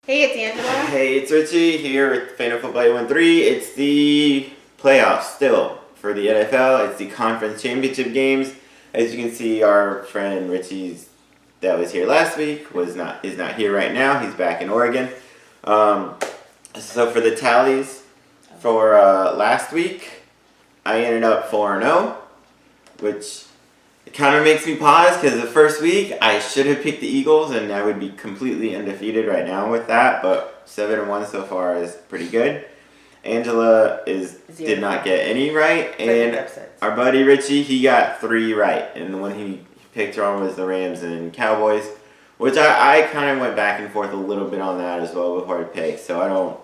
Hey, it's Angela. Hey, it's Richie here with Fan of Football 813. It's the playoffs still for the NFL. It's the conference championship games. As you can see, our friend Richie's that was here last week is not here right now. He's back in Oregon. So for the tallies for last week, I ended up 4-0, which it kind of makes me pause because the first week I should have picked the Eagles and I would be completely undefeated right now with that. But 7-1 so far is pretty good. Angela did not get any right, and our buddy Richie, he got 3 right, and the one he picked wrong was the Rams and Cowboys, which I kind of went back and forth a little bit on that as well before I picked. So I don't,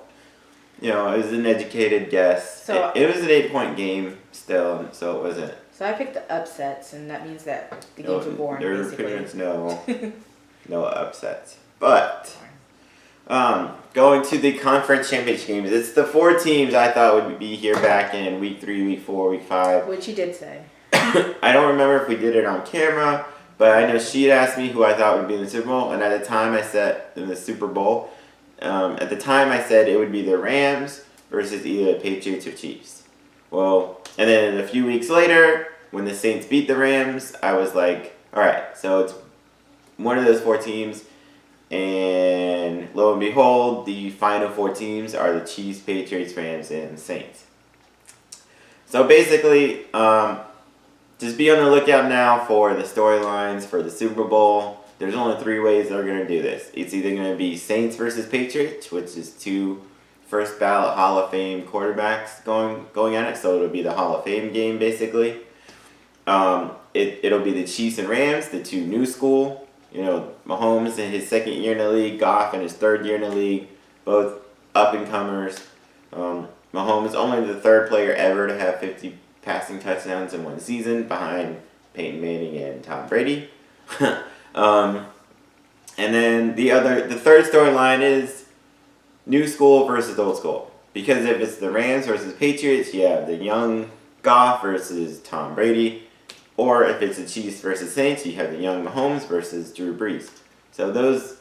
it was an educated guess. So it was an 8-point game still, so it wasn't. So I picked the upsets, and that means that the games were boring. There are pretty much no upsets, but. Going to the conference championship games, it's the 4 teams I thought would be here back in week 3, week 4, week 5. Which you did say. I don't remember if we did it on camera, but I know she had asked me who I thought would be in the Super Bowl, and at the time I said in the Super Bowl, at the time I said it would be the Rams versus either the Patriots or Chiefs. Well, and then a few weeks later, when the Saints beat the Rams, I was like, all right, so it's one of those 4 teams. And lo and behold, the final 4 teams are the Chiefs, Patriots, Rams, and Saints. So basically, just be on the lookout now for the storylines for the Super Bowl. There's only 3 ways they're going to do this. It's either going to be Saints versus Patriots, which is 2 first ballot Hall of Fame quarterbacks going at it. So it'll be the Hall of Fame game, basically. It'll be the Chiefs and Rams, the 2 new school. Mahomes in his 2nd year in the league, Goff in his 3rd year in the league, both up-and-comers. Mahomes only the 3rd player ever to have 50 passing touchdowns in one season, behind Peyton Manning and Tom Brady. And then the 3rd storyline is new school versus old school. Because if it's the Rams versus Patriots, you have the young Goff versus Tom Brady. Or if it's the Chiefs versus Saints, you have the young Mahomes versus Drew Brees. So those,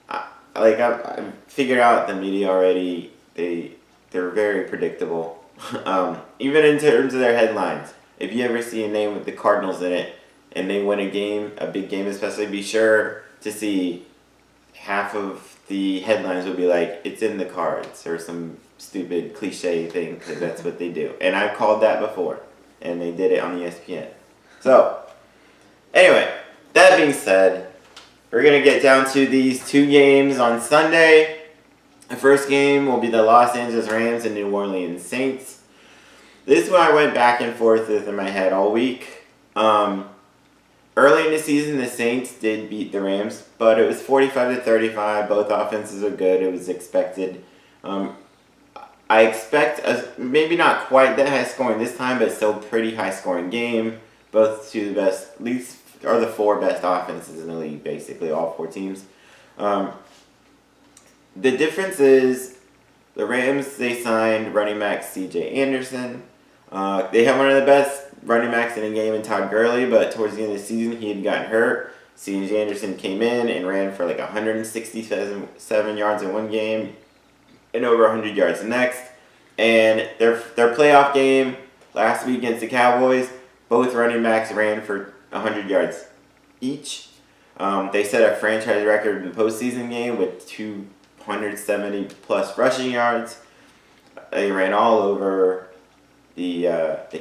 I figured out the media already. They're very predictable. Even in terms of their headlines. If you ever see a name with the Cardinals in it, and they win a big game especially, be sure to see half of the headlines will be like, it's in the cards, or some stupid cliche thing, because that's what they do. And I've called that before, and they did it on ESPN. So, anyway, that being said, we're going to get down to these 2 games on Sunday. The first game will be the Los Angeles Rams and New Orleans Saints. This one I went back and forth with in my head all week. Early in the season, the Saints did beat the Rams, but it was 45-35. Both offenses are good. It was expected. I expect, maybe not quite that high scoring this time, but still pretty high scoring game. Both the best, at least, are the 4 best offenses in the league, basically, all 4 teams. The difference is the Rams, they signed running back C.J. Anderson. They have one of the best running backs in the game in Todd Gurley, but towards the end of the season, he had gotten hurt. C.J. Anderson came in and ran for like 167 yards in one game and over 100 yards the next. And their playoff game last week against the Cowboys, both running backs ran for 100 yards each. They set a franchise record in the postseason game with 270-plus rushing yards. They ran all over the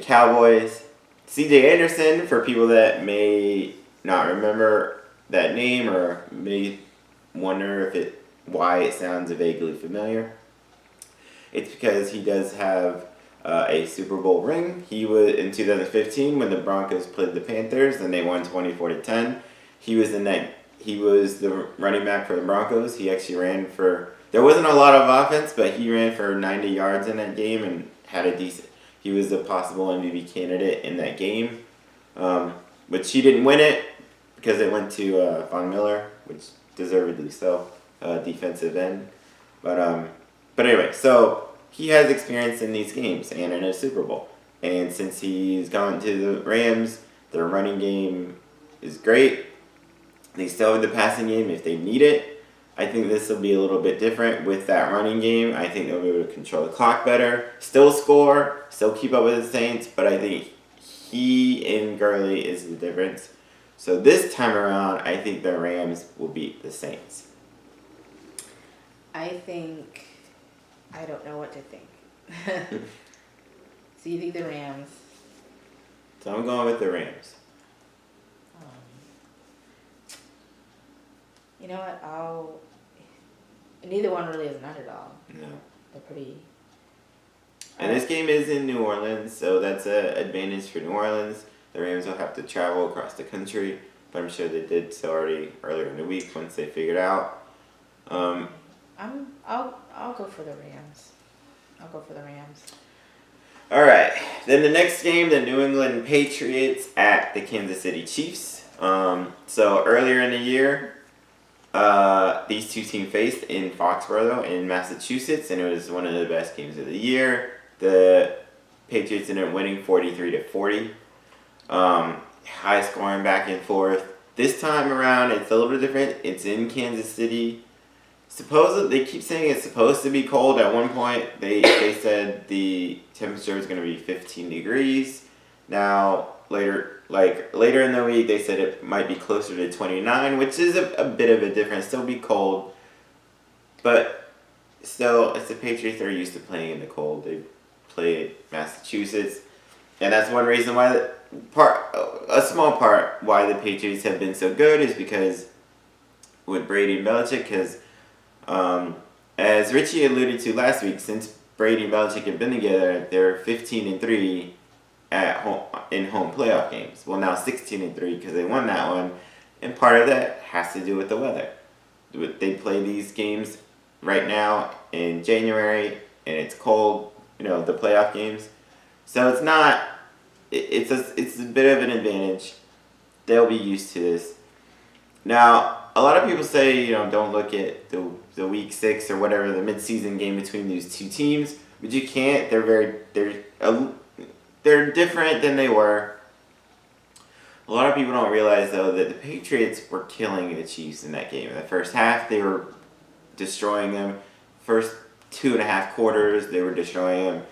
Cowboys. C.J. Anderson, for people that may not remember that name or may wonder why it sounds vaguely familiar, it's because he does have a Super Bowl ring. He was in 2015 when the Broncos played the Panthers and they won 24-10. He was the running back for the Broncos. He actually ran for, there wasn't a lot of offense, but he ran for 90 yards in that game and had he was a possible MVP candidate in that game. Which he didn't win it because it went to Von Miller, which deservedly so, defensive end. But anyway, so he has experience in these games and in a Super Bowl. And since he's gone to the Rams, their running game is great. They still have the passing game if they need it. I think this will be a little bit different with that running game. I think they'll be able to control the clock better, still score, still keep up with the Saints, but I think he and Gurley is the difference. So this time around, I think the Rams will beat the Saints. I don't know what to think. So you think the Rams? So I'm going with the Rams. You know what? Neither one really is an underdog. No. They're pretty. And this game is in New Orleans, so that's an advantage for New Orleans. The Rams will have to travel across the country, but I'm sure they did so already earlier in the week once they figured out. I'll go for the Rams. All right. Then the next game, the New England Patriots at the Kansas City Chiefs. So earlier in the year, these two teams faced in Foxborough in Massachusetts, and it was one of the best games of the year. The Patriots ended up winning 43-40. High scoring back and forth. This time around, it's a little bit different. It's in Kansas City. Supposedly, they keep saying it's supposed to be cold. At one point, they said the temperature is going to be 15 degrees. Now, later in the week, they said it might be closer to 29, which is a bit of a difference. Still be cold, but still, it's the Patriots. They're used to playing in the cold. They play Massachusetts, and that's one reason why a small part why the Patriots have been so good is because with Brady and Belichick, because as Richie alluded to last week, since Brady and Belichick have been together, they're 15-3 at home in home playoff games. Well, now 16-3 because they won that one, and part of that has to do with the weather. They play these games right now in January, and it's cold. The playoff games, so it's not. It's a bit of an advantage. They'll be used to this. Now, a lot of people say, don't look at the week 6 or whatever, the midseason game between these two teams, but you can't. They're different than they were. A lot of people don't realize, though, that the Patriots were killing the Chiefs in that game. In the first half, they were destroying them. First 2.5 quarters, they were destroying them.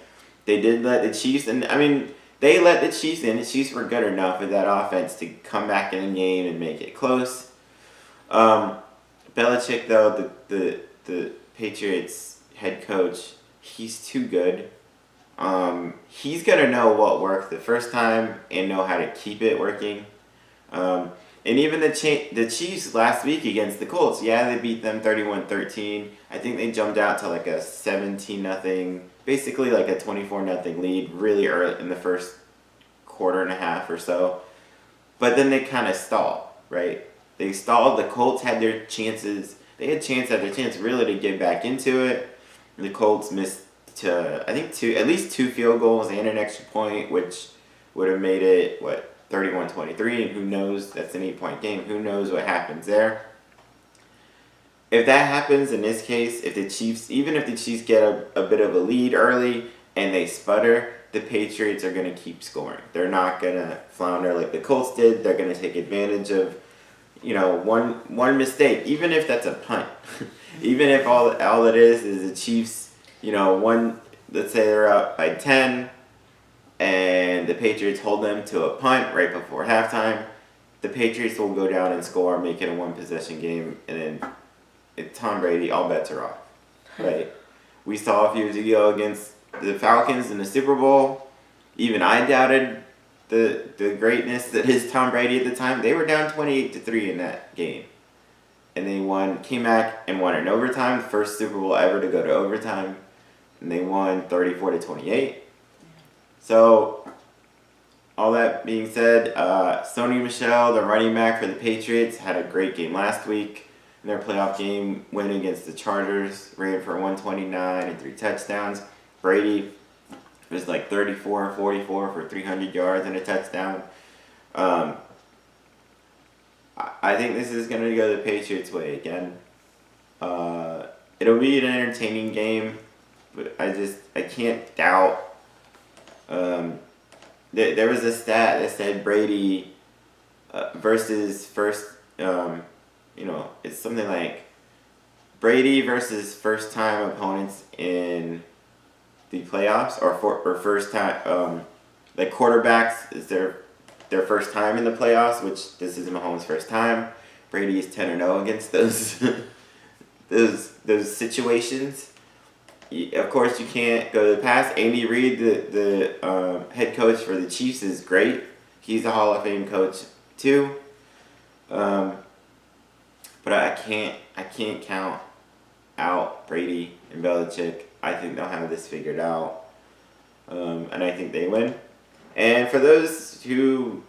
They did let the Chiefs, they let the Chiefs in. The Chiefs were good enough with that offense to come back in the game and make it close. Belichick, though, the Patriots head coach, he's too good. He's going to know what worked the first time and know how to keep it working. And even the Chiefs last week against the Colts, they beat them 31-13. I think they jumped out to like a 17-0, basically like a 24-0 lead really early in the first quarter and a half or so. But then they kind of stalled, right? They stalled. The Colts had their chances. They had chance after chance really to get back into it. The Colts missed at least 2 field goals and an extra point, which would have made it, 31-23, and who knows, that's an 8-point game. Who knows what happens there? If that happens in this case, even if the Chiefs get a bit of a lead early and they sputter, the Patriots are going to keep scoring. They're not going to flounder like the Colts did. They're going to take advantage of, one mistake, even if that's a punt. Even if all it is the Chiefs, let's say they're up by 10, and the Patriots hold them to a punt right before halftime, the Patriots will go down and score, make it a one-possession game, and then Tom Brady, all bets are off. Right? We saw a few years ago against the Falcons in the Super Bowl. Even I doubted the greatness that is Tom Brady at the time. They were down 28-3 in that game. And they came back and won in overtime, the first Super Bowl ever to go to overtime. And they won 34-28. So, all that being said, Sony Michel, the running back for the Patriots, had a great game last week. In their playoff game win against the Chargers, ran for 129 and 3 touchdowns. Brady was like 34 or 44 for 300 yards and a touchdown. I think this is going to go the Patriots' way again. It'll be an entertaining game, but I can't doubt. There was a stat that said Brady versus first, it's something like Brady versus first time opponents in the playoffs, or first time like quarterbacks is their first time in the playoffs, which this is Mahomes' first time. Brady is 10-0 against those those situations. Of course, you can't go to the past. Andy Reid, the head coach for the Chiefs, is great. He's a Hall of Fame coach too. But I can't count out Brady and Belichick. I think they'll have this figured out, and I think they win. And for those who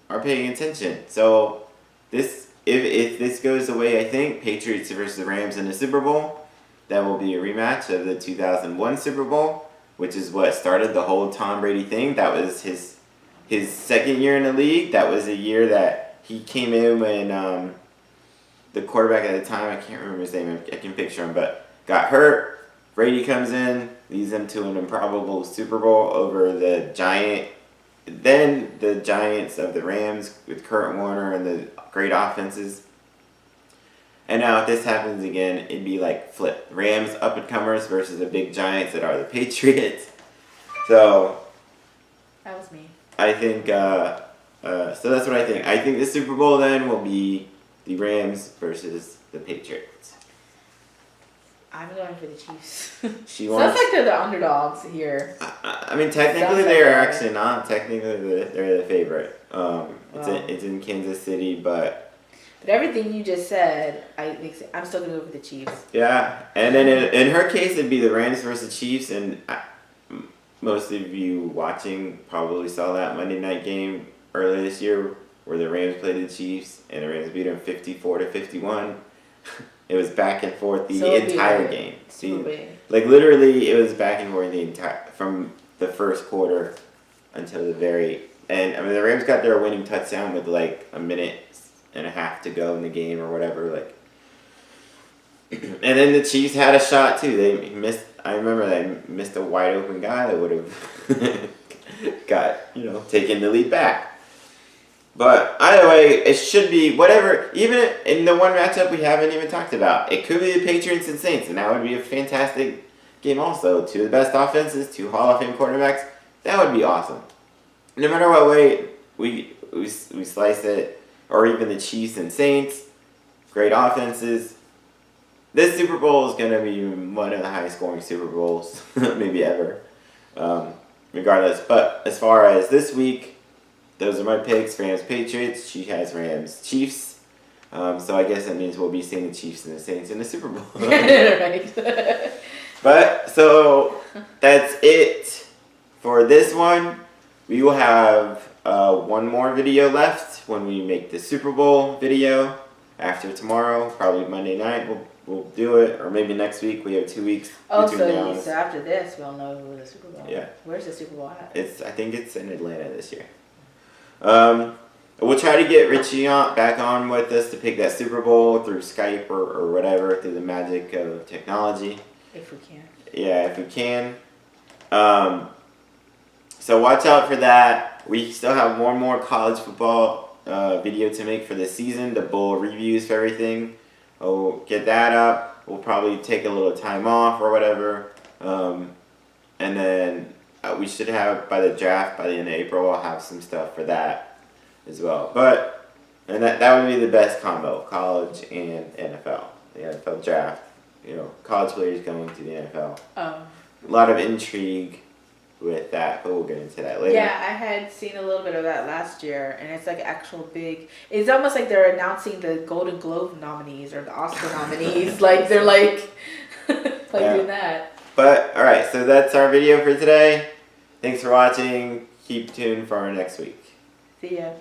are paying attention, so if this goes the way I think, Patriots versus the Rams in the Super Bowl, that will be a rematch of the 2001 Super Bowl, which is what started the whole Tom Brady thing. That was his second year in the league. That was a year that he came in when the quarterback at the time, I can't remember his name, I can picture him, but got hurt. Brady comes in, leads them to an improbable Super Bowl over the Giants of the Rams with Kurt Warner and the great offenses. And now if this happens again, it'd be like flip. Rams up-and-comers versus the big Giants that are the Patriots. So That was me. I think, so that's what I think. I think the Super Bowl then will be the Rams versus the Patriots. I'm going for the Chiefs. She Sounds wants. like they're the underdogs here. I mean, technically Sounds like they're they're- actually not. Technically they're the favorite. It's in Kansas City, but But everything you just said, I'm still going to go for the Chiefs. yeah. And then in her case, it'd be the Rams versus Chiefs, and most of you watching probably saw that Monday night game earlier this year where the Rams played the Chiefs and the Rams beat them 54-51. It was back and forth the So entire big. game. So big. Like literally, it was back and forth from the first quarter until the very end. I mean, the Rams got their winning touchdown with like a minute and a half to go in the game or whatever. Like, and then the Chiefs had a shot too. They missed. I remember they missed a wide open guy that would have got taken the lead back. But either way, it should be whatever. Even in the one matchup we haven't even talked about, it could be the Patriots and Saints, and that would be a fantastic game. Also, two of the best offenses, two Hall of Fame quarterbacks. That would be awesome. No matter what way we slice it, or even the Chiefs and Saints, great offenses. This Super Bowl is going to be one of the highest scoring Super Bowls maybe ever, regardless. But as far as this week, those are my picks. Rams, Patriots. She has Rams, Chiefs. So I guess that means we'll be seeing the Chiefs and the Saints in the Super Bowl. Right. But, so, that's it for this one. We will have one more video left when we make the Super Bowl video after tomorrow. Probably Monday night we'll do it. Or maybe next week. We have 2 weeks between now and... So after this, we'll know who the Super Bowl is. Yeah. Where's the Super Bowl at? I think it's in Atlanta this year. We'll try to get Richie back on with us to pick that Super Bowl through Skype or whatever, through the magic of technology. If we can. Yeah, if we can. So watch out for that. We still have more college football video to make for this season, the bowl reviews for everything. We'll get that up. We'll probably take a little time off or whatever. And then we should have, by the draft, by the end of April, I'll have some stuff for that as well. And that would be the best combo, college and NFL. The NFL draft, college players going to the NFL. Oh. A lot of intrigue with that, but we'll get into that later. Yeah, I had seen a little bit of that last year, and it's like actual big. It's almost like they're announcing the Golden Globe nominees or the Oscar nominees. Like they're like doing that. But all right, so that's our video for today. Thanks for watching. Keep tuned for our next week. See ya.